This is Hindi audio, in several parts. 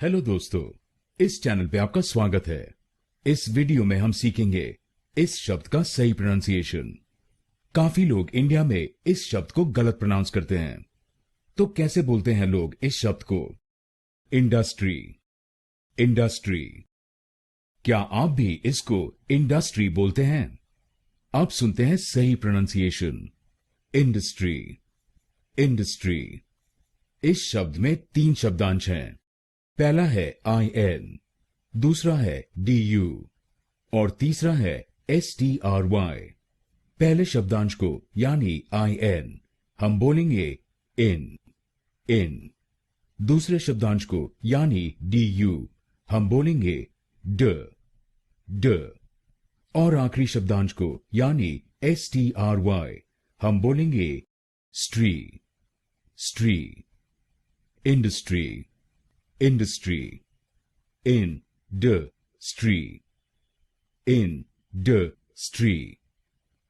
हेलो दोस्तों, इस चैनल पे आपका स्वागत है। इस वीडियो में हम सीखेंगे इस शब्द का सही प्रोनाउंसिएशन। काफी लोग इंडिया में इस शब्द को गलत प्रोनाउंस करते हैं। तो कैसे बोलते हैं लोग इस शब्द को? Industry, industry. क्या आप भी इसको इंडस्ट्री बोलते हैं? अब सुनते हैं सही प्रोनाउंसिएशन। Industry, industry. इस शब्द में 3 शब्दांश हैं। पहला है IN, दूसरा है DU और तीसरा है STRY। पहले शब्दांश को यानी IN हम बोलेंगे इन। दूसरे शब्दांश को यानी DU हम बोलेंगे ड। और आखिरी शब्दांश को यानी STRY हम बोलेंगे स्ट्री। Industry, industry, industry, industry,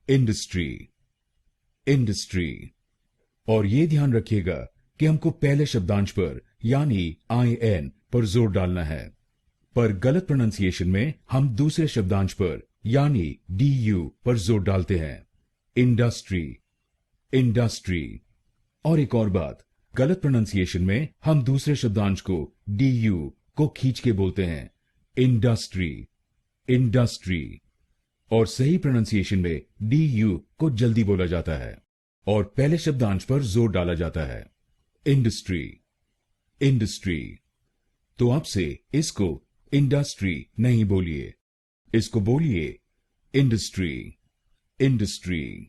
industry, industry. और ये ध्यान रखिएगा कि हमको पहले शब्दांश पर यानी IN पर जोर डालना है, पर गलत प्रोनाउंसिएशन में हम दूसरे शब्दांश पर यानी DU पर जोर डालते हैं। Industry, industry. और एक और बात, गलत प्रोनाउंसिएशन में हम दूसरे शब्दांश को DU को खींच के बोलते हैं इंडस्ट्री, इंडस्ट्री। और सही प्रोनाउंसिएशन में DU को जल्दी बोला जाता है और पहले शब्दांश पर जोर डाला जाता है। Industry, industry. तो आपसे इसको इंडस्ट्री नहीं बोलिए, इसको बोलिए इंडस्ट्री, इंडस्ट्री।